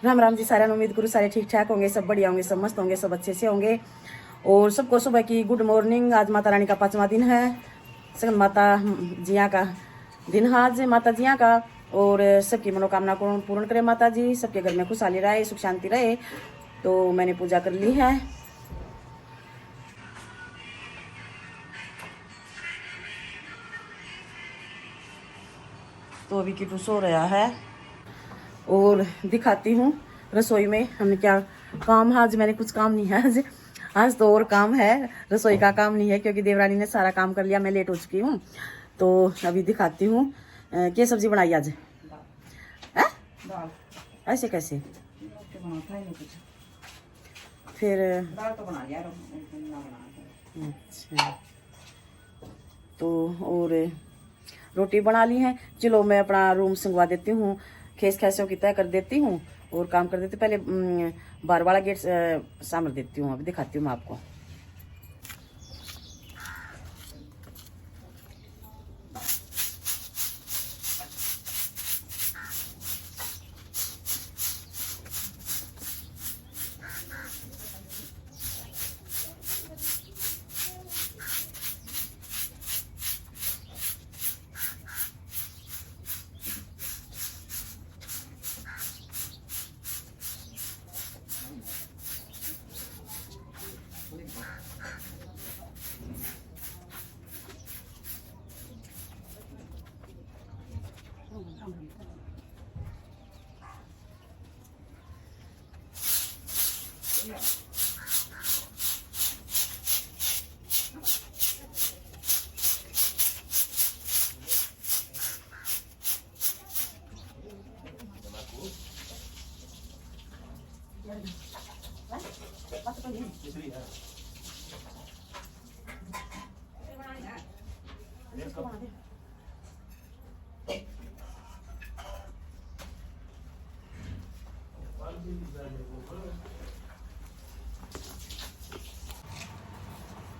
राम राम जी सारे, उम्मीद करूँ सारे ठीक ठाक होंगे, सब बढ़िया होंगे, सब मस्त होंगे, सब अच्छे से होंगे। और सबको सुबह की गुड मॉर्निंग। आज माता रानी का 5वां दिन है, सगन माता जिया का दिन है आज, माता जिया का। और सबकी मनोकामना को पूर्ण करे माता जी, सबके घर में खुशहाली रहे, सुख शांति रहे। तो मैंने पूजा कर ली है। तो अभी किटू सो रहा है और दिखाती हूँ रसोई में हमने क्या काम है। आज मैंने कुछ काम नहीं है, आज तो और काम है, रसोई का काम नहीं है, क्योंकि देवरानी ने सारा काम कर लिया, मैं लेट हो चुकी हूँ। तो अभी दिखाती हूँ क्या सब्जी बनाई आज है। ऐसे कैसे फिर तो बना लिया। अच्छा, तो और रोटी बना ली है। चलो मैं अपना रूम संगवा देती हूँ, खेस खैसों की तय कर देती हूँ और काम कर देती। पहले बाहर वाला गेट सामर देती हूँ, अभी दिखाती हूँ मैं आपको।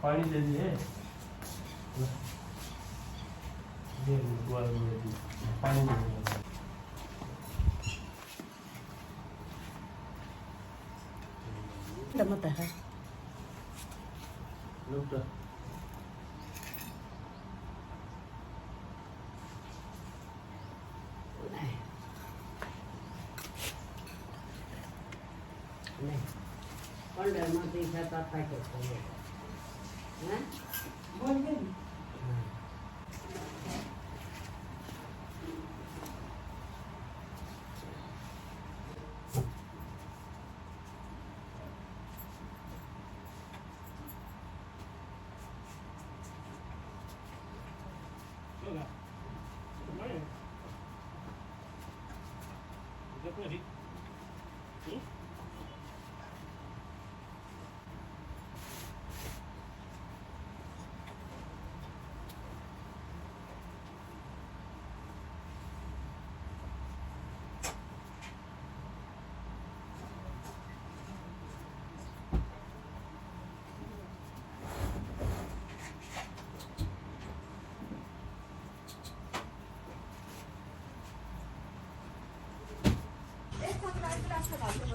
पानी दे दिए, पानी दे दिए। मत है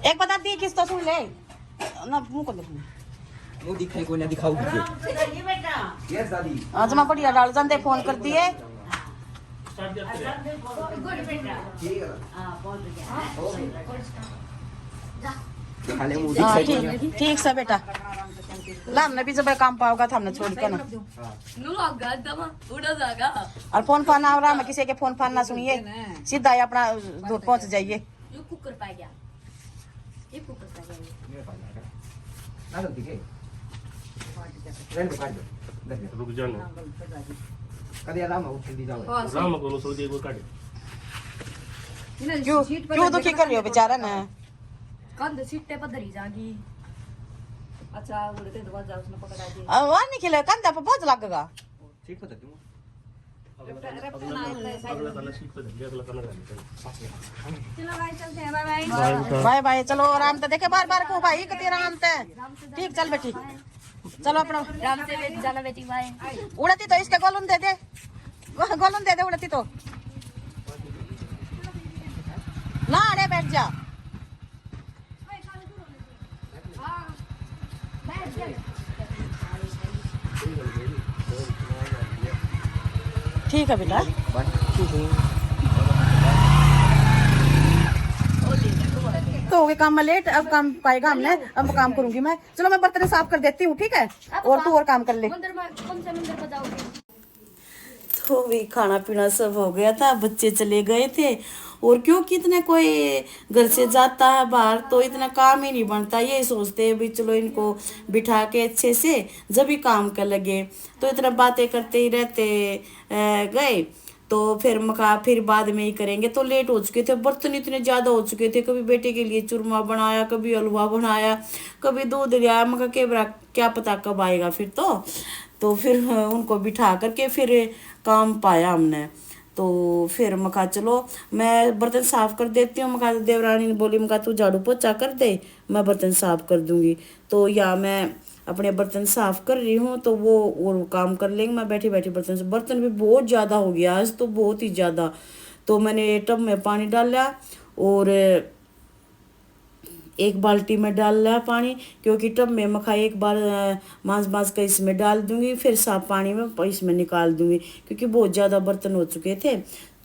एक बता दी किस तो सुन ले ना, मुंह को देखो मुंह दिखाई कोई ना दिखाओ मुझे। यस दादी आज मैं बढ़िया डाल जाते फोन कर दिए। हाँ ठीक ठीक से बेटा, ला हमने भी जब काम पाओगा तो हमने छोड़ के ना और फोन फान आ रहा, मैं किसी के फोन फान ना सुनिए, सीधा ही अपना दूर पहुंच जाइए। कुकर पा गया, ये कुकर पा गया, ना तो दिखे रुक जाना कदे आराम हो जल्दी जाओ। राम को लो सऊदी को काटे। क्यों दुखी कर रही हो बेचारा ना। कंध सीटे पर धरी जागी। अच्छा उड़ते दबा जाओ, उसने पकड़ा दिया। वहाँ नहीं खिले कंधा पर बहुत लगेगा। सीट पर दूं अगला खाना सीट पे धर, अगला खाना चलो भाई चलते हैं, बाय बाय। बाय बाय, चलो आराम से देखे बार बार को भाई कितनी आराम से। ठीक चल बेटी, चलो अपना राम से जाना बेटी, बाय। उड़ती तो इसके गोलून दे दे, गोलून दे दे उड़ती तो ना, अरे बैठ जा। ठीक है बेटा। तो हो गए काम में लेट, अब काम पाएगा हमने, अब काम करूंगी मैं। चलो मैं बर्तन साफ कर देती हूँ, ठीक है, और तू और काम कर ले। मंदिर में कौन से मंदिर पर जाओगे? तो भी खाना पीना सब हो गया था, बच्चे चले गए थे, और क्योंकि इतने कोई घर से जाता है बाहर तो इतना काम ही नहीं बनता। यही सोचते हैं भी चलो इनको बिठा के अच्छे से जब भी काम कर लगे, तो इतना बातें करते ही रहते गए। तो फिर बाद में ही करेंगे, तो लेट हो चुके थे, बर्तन इतने ज़्यादा हो चुके थे। कभी बेटे के लिए चूरमा बनाया, कभी हलवा बनाया, कभी दूध लिया। मगर क्या पता कब आएगा फिर। तो फिर उनको बिठा करके फिर काम पाया हमने। तो फिर मका चलो मैं बर्तन साफ कर देती हूँ। मका देवरानी ने बोली मका तू झाड़ू पोछा कर दे, मैं बर्तन साफ कर दूंगी। तो या मैं अपने बर्तन साफ कर रही हूँ, तो वो काम कर लेंगे। मैं बैठी बैठी बर्तन भी बहुत ज़्यादा हो गया आज, तो बहुत ही ज़्यादा। तो मैंने टब में पानी डाला और एक बाल्टी में डाल लिया पानी, क्योंकि टब में मखा एक बार मांस का इसमें डाल दूंगी, फिर साफ पानी में इसमें निकाल दूंगी, क्योंकि बहुत ज़्यादा बर्तन हो चुके थे।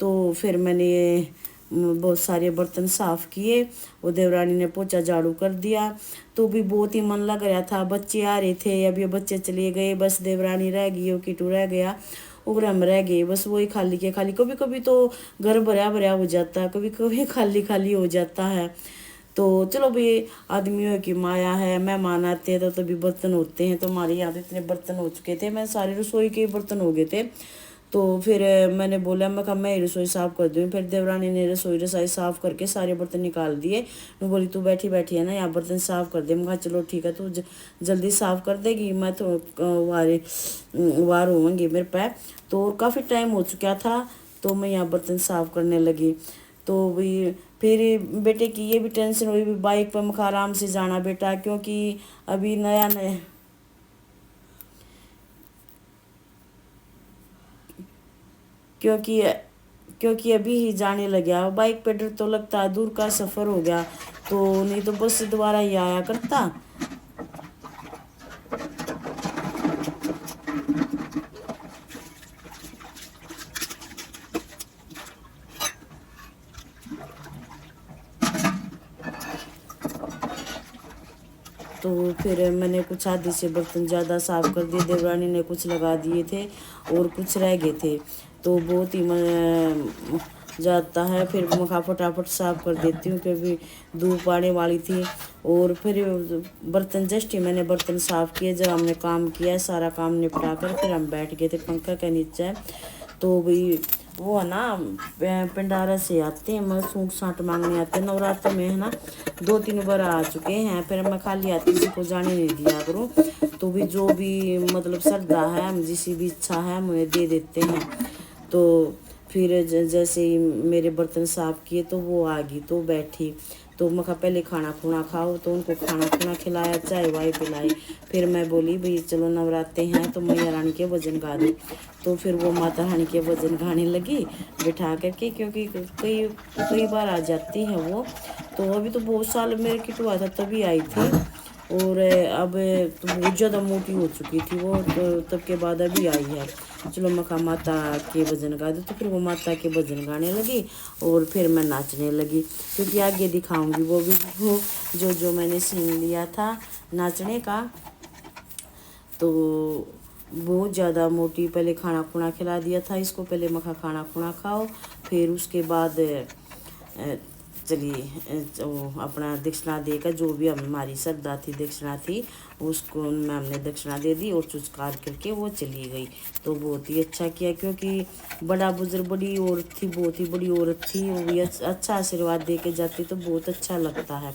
तो फिर मैंने बहुत सारे बर्तन साफ़ किए, वो देवरानी ने पोछा झाड़ू कर दिया। तो भी बहुत ही मन लग रहा था। बच्चे आ रहे थे, अब ये बच्चे चले गए, बस देवरानी रह गई, वो किटू रह गया, और हम रह गए। बस वही खाली के खाली। कभी कभी तो घर भरा भरा हो जाता है, कभी कभी खाली खाली हो जाता है। तो चलो भाई, आदमियों की माया है, मेहमान आते हैं तो तभी बर्तन होते हैं। तो हमारे यहाँ इतने बर्तन हो चुके थे, मैं सारे रसोई के बर्तन हो गए थे। तो फिर मैंने बोला मैं कहा मैं रसोई साफ़ कर दूँ। फिर देवरानी ने रसोई साफ़ करके सारे बर्तन निकाल दिए। मैं बोली तू बैठी बैठी है ना, यहाँ बर्तन साफ़ कर दे। मैं कहा चलो ठीक है, तू जल्दी साफ़ कर देगी, मैं तो वार होंगी मेरे पे। तो काफ़ी टाइम हो चुका था, तो मैं यहाँ बर्तन साफ़ करने लगी। तो भी फिर बेटे की ये भी टेंशन हुई भी बाइक पर मखा आराम से जाना बेटा, क्योंकि अभी नया क्योंकि अभी ही जाने लगा। बाइक पे डर तो लगता है, दूर का सफ़र हो गया, तो नहीं तो बस से दोबारा ही आया करता। तो फिर मैंने कुछ आधे से बर्तन ज़्यादा साफ़ कर दिए, देवरानी ने कुछ लगा दिए थे और कुछ रह गए थे। तो बहुत ही मन जाता है, फिर मखा फटाफट साफ़ कर देती हूँ, क्योंकि धूप आने वाली थी। और फिर बर्तन जस्ट ही मैंने बर्तन साफ़ किए, जब हमने काम किया सारा काम निपटा कर फिर हम बैठ गए थे पंखा के नीचे। तो भाई वो है ना, पिंडारा से आते हैं, मैं सूट साट मांगने आते हैं नवरात्र में, है ना, 2-3 बार आ चुके हैं। फिर मैं खाली आती किसी को जाने नहीं दिया करूँ। तो भी जो भी मतलब श्रद्धा है, हम जिसी भी इच्छा है मुझे दे देते हैं। तो फिर जैसे ही मेरे बर्तन साफ़ किए तो वो आ गई, तो बैठी। तो मैं कहा पहले खाना खुना खाओ, तो उनको खाना खुना खिलाया, चाय वाय पिलाई। फिर मैं बोली भाई चलो नवरात्रे हैं तो मैया रानी के भजन गा दूँ। तो फिर वो माता रानी के भजन गाने लगी बिठा करके, क्योंकि कई बार आ जाती है वो। तो अभी तो बहुत साल मेरे किटू हुआ था तभी आई थी, और अब तो बहुत ज़्यादा मोटी हो चुकी थी वो, तो तब के बाद अभी आई है। चलो मैं कहा माता के भजन गा दो। तो फिर वो माता के भजन गाने लगी और फिर मैं नाचने लगी, क्योंकि आगे दिखाऊंगी वो भी वो जो मैंने सीन लिया था नाचने का। तो बहुत ज़्यादा मोटी, पहले खाना खुना खिला दिया था इसको, पहले मखा खाना खुना खाओ, फिर उसके बाद चलिए अपना दक्षिणा देकर, जो भी हमारी श्रद्धा थी दक्षिणा थी उसको हमने दक्षिणा दे दी और चुस्कार करके वो चली गई। तो बहुत ही अच्छा किया, क्योंकि बड़ा बुजुर्ग बड़ी औरत थी, बहुत ही बड़ी औरत थी, वो भी अच्छा आशीर्वाद दे के जाती तो बहुत अच्छा लगता है।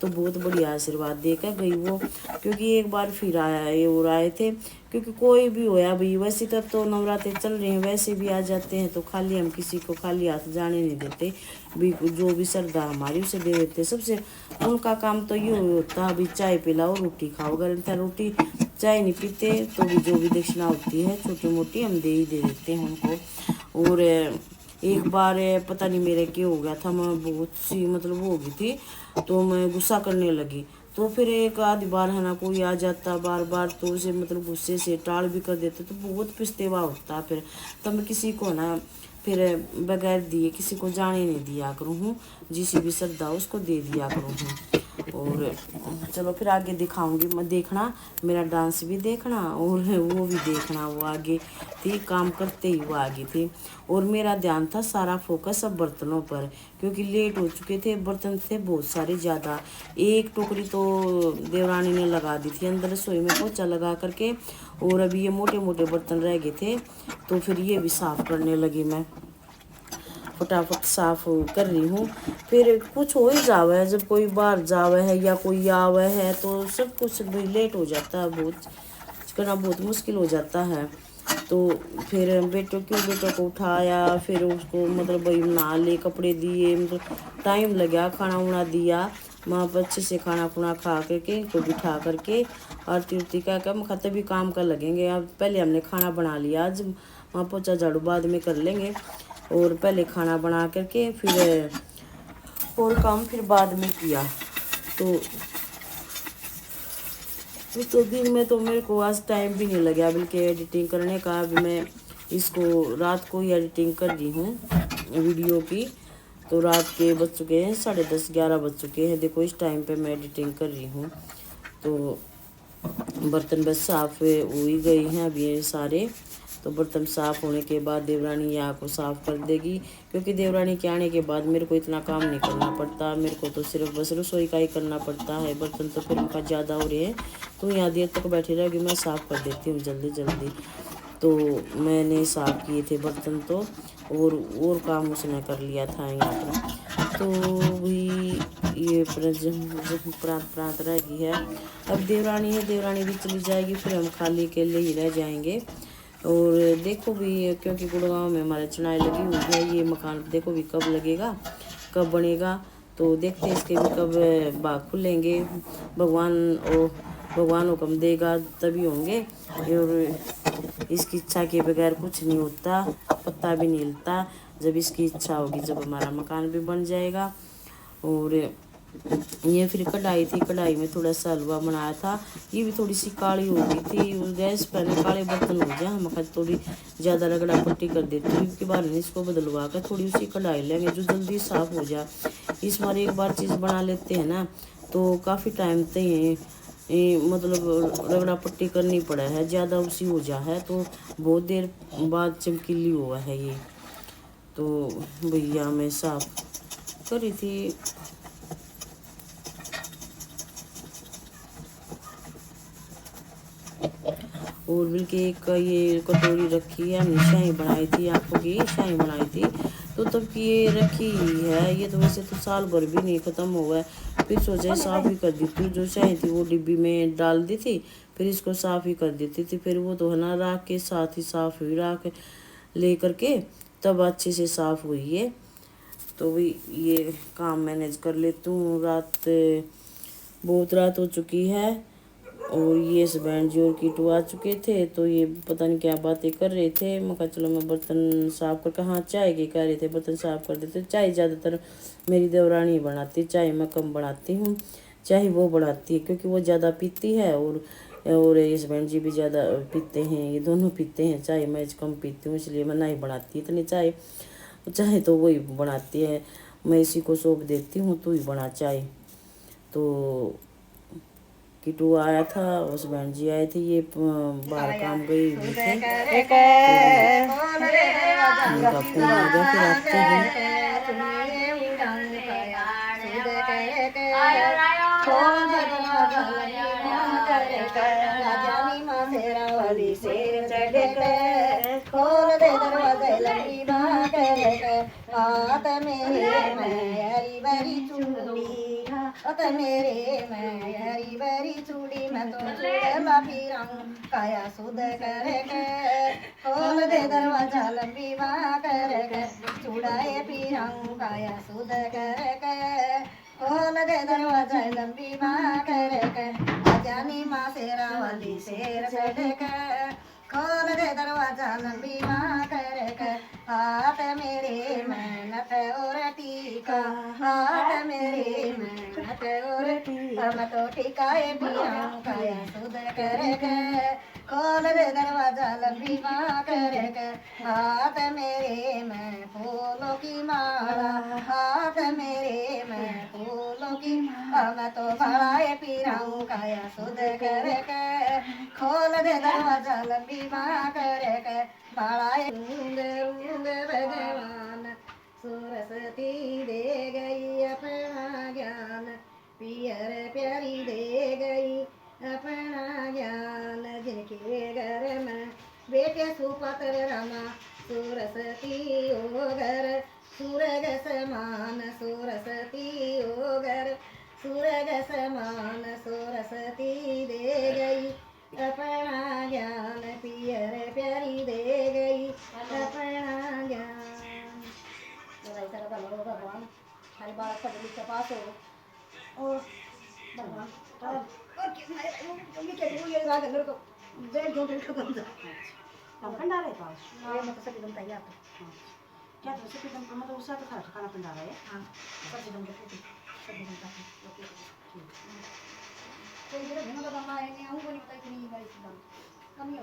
तो बहुत बढ़िया आशीर्वाद देकर गई वो, क्योंकि एक बार फिर आए थे, क्योंकि कोई भी होया भाई, वैसे तब तो नवरात्रे चल रहे हैं, वैसे भी आ जाते हैं, तो खाली हम किसी को खाली हाथ जाने नहीं देते भी, जो भी श्रद्धा हमारी उसे दे देते। सबसे उनका काम तो ये होता है, अभी चाय पिलाओ रोटी खाओ, अगर इनका रोटी चाय नहीं पीते तो भी जो भी दक्षिणा होती है छोटी मोटी हम दे ही दे देते हैं उनको। और एक बार पता नहीं मेरे क्या हो गया था, मैं बहुत सी मतलब हो गई थी, तो मैं गुस्सा करने लगी। तो फिर एक आधी बार है ना कोई आ जाता बार बार, तो उसे मतलब गुस्से से टाल भी कर देते, तो बहुत पछतावा होता। फिर तब मैं किसी को ना फिर बगैर दिए किसी को जाने नहीं दिया करूँ हूँ, जिसे भी श्रद्धा उसको दे दिया करूँ हूँ। और चलो फिर आगे दिखाऊंगी मैं, देखना मेरा डांस भी देखना और वो भी देखना। वो आगे थी काम करते ही वो आगे थी, और मेरा ध्यान था सारा फोकस अब बर्तनों पर, क्योंकि लेट हो चुके थे, बर्तन थे बहुत सारे ज़्यादा। एक टोकरी तो देवरानी ने लगा दी थी अंदर रसोई में पोछा लगा करके, और अभी ये मोटे मोटे बर्तन रह गए थे, तो फिर ये भी साफ़ करने लगी मैं, फटाफट साफ कर रही हूँ। फिर कुछ हो ही जावा है, जब कोई बाहर जावा है या कोई आवा है तो सब कुछ भी लेट हो जाता है, बहुत करना बहुत मुश्किल हो जाता है। तो फिर बेटों को उठाया, फिर उसको मतलब भाई नहा ले, कपड़े दिए, मतलब टाइम लगा, खाना उना दिया, वहाँ पर अच्छे से खाना खुना खा करके इनको बिठा करके आरती उरती का हम खाते भी काम कर लगेंगे। अब पहले हमने खाना बना लिया, आज वहाँ पोछा झाड़ू बाद में कर लेंगे, और पहले खाना बना करके फिर और काम फिर बाद में किया। तो दिन में तो मेरे को आज टाइम भी नहीं लगा बल्कि एडिटिंग करने का। अभी मैं इसको रात को ही एडिटिंग कर रही हूँ वीडियो की, तो रात के बज चुके हैं 10:30-11 बज चुके हैं। देखो इस टाइम पे मैं एडिटिंग कर रही हूँ। तो बर्तन बस साफ़ हो ही गई हैं अभी ये सारे। तो बर्तन साफ़ होने के बाद देवरानी यहाँ को साफ़ कर देगी, क्योंकि देवरानी के आने के बाद मेरे को इतना काम नहीं करना पड़ता, मेरे को तो सिर्फ बस रसोई का ही करना पड़ता है। बर्तन तो फिर उनका ज़्यादा हो रहे हैं, तो यहाँ देर तक बैठी रहेगी, मैं साफ़ कर देती हूँ जल्दी जल्दी। तो मैंने साफ़ किए थे बर्तन तो, और काम उसने कर लिया था यहाँ पर। तो भी ये प्रांत रह गई है। अब देवरानी है, देवरानी भी चली जाएगी, फिर हम खाली अकेले ही रह जाएंगे। और देखो भी क्योंकि गुड़गांव में हमारे चुनाई लगी हुई है, ये मकान देखो भी कब लगेगा, कब बनेगा, तो देखते हैं इसके भी कब बाग खुलेंगे। भगवान हुक्म देगा तभी होंगे, और इसकी इच्छा के बगैर कुछ नहीं होता, पत्ता भी नहीं हिलता। जब इसकी इच्छा होगी, जब हमारा मकान भी बन जाएगा। और ये फिर कढ़ाई थी, कढ़ाई में थोड़ा सा हलवा बनाया था, ये भी थोड़ी सी काली हो गई थी। उस गैस पर काले बर्तन हो गया, हम थोड़ी ज़्यादा रगड़ा पट्टी कर देती हूँ, उसके बाद इसको बदलवा कर थोड़ी उसी कढ़ाई लेंगे जो जल्दी साफ़ हो जाए। इस बार एक बार चीज़ बना लेते हैं ना तो काफ़ी टाइम तक मतलब रगड़ा पट्टी करनी पड़ा है, ज़्यादा उसी हो जा है तो बहुत देर बाद चमकीली हुआ है ये। तो भैया मैं साफ करी थी। और बल्कि एक ये कटोरी रखी है, हमने शाही बनाई थी, आंखों की शाही बनाई थी, तो तब की ये रखी है। ये तो वैसे तो साल भर भी नहीं ख़त्म हुआ है, फिर सोचा साफ़ ही कर दी थी। जो शाही थी वो डिब्बी में डाल दी थी, फिर इसको साफ़ ही कर देती थी। फिर वो तो है ना राख के साथ ही साफ़ हुई, राख ले करके तब अच्छे से साफ़ हुई है। तो भी ये काम मैनेज कर लेती हूँ। बहुत रात हो चुकी है, और ये हस्बैंड जी और कीटू आ चुके थे, तो ये पता नहीं क्या बातें कर रहे थे। मैं कहा चलो मैं बर्तन साफ़ करके, हाँ चाय के कह रहे थे बर्तन साफ़ कर देते। चाय ज़्यादातर मेरी देवरानी बनाती, चाय मैं कम बनाती हूँ, चाय वो बनाती है क्योंकि वो ज़्यादा पीती है, और हस्बैंड जी भी ज़्यादा पीते हैं, ये दोनों पीते हैं चाय, मैं कम पीती हूँ इसलिए मैं नहीं बनाती इतनी चाय। चाय तो वही बनाती है, मैं इसी को सौंप देती हूँ तो ही बना चाय। तो किटू आया था, हस्बैंड जी आए थे, ये बाहर काम गई हुई थे, उनका फोन आ गया, फिर आते हैं। खोल दे दरवाजा लंबी बात हाथ मेरे मैं हरी भरी चूड़ी, हाथ मेरे मैं हरी भरी चूड़ी, मैं तो चूड़ा पीराऊं काया सुध कर खोल दे दरवाजा लंबी बात चूड़ाए पीराऊं काया सुध कर खोल दे दरवाजा लंबी बात जानी माँ शेरा वाली शेर चढ़ खोल दे दरवाजा लंबी माँ कर हाथ मेरे मेहनत और टीका हाथ मेरे मेहनत और हम तो टिकाए पियाऊं काया सुध कर खोल दे दरवाजा लंबी बाँ कर हाथ मेरे मैं फूलों की माला हाथ मेरे मैं फूलों की हम तो बढ़ाए पियाऊं काया सुध कर खोल दे दरवाजा लंबी बाँ कर बढ़ाए रूंग भगवान सरस्वती दे गई अपना ज्ञान पियर प्यारी दे गई अपना ज्ञान जिनके घर में बेटे सुपत्र रमा सरस्वती ओ घर सूरज समान सरस्वती ओ घर सूरज समान सरस्वती दे गई अपना ज्ञान पियर प्यारी दे गई अपना ज्ञान भगवान हर बार पढ़ लिख के पास हो और भगवान भंडारा है पास ये मतलब सभी दम तैयार तो क्या तो सभी दम मतलब उसका तो खाना भंडारा है हाँ सभी दम सभी दम का कोई मेरा घूमने का मामा है नहीं आऊँ को नहीं पता इतनी बाई कमी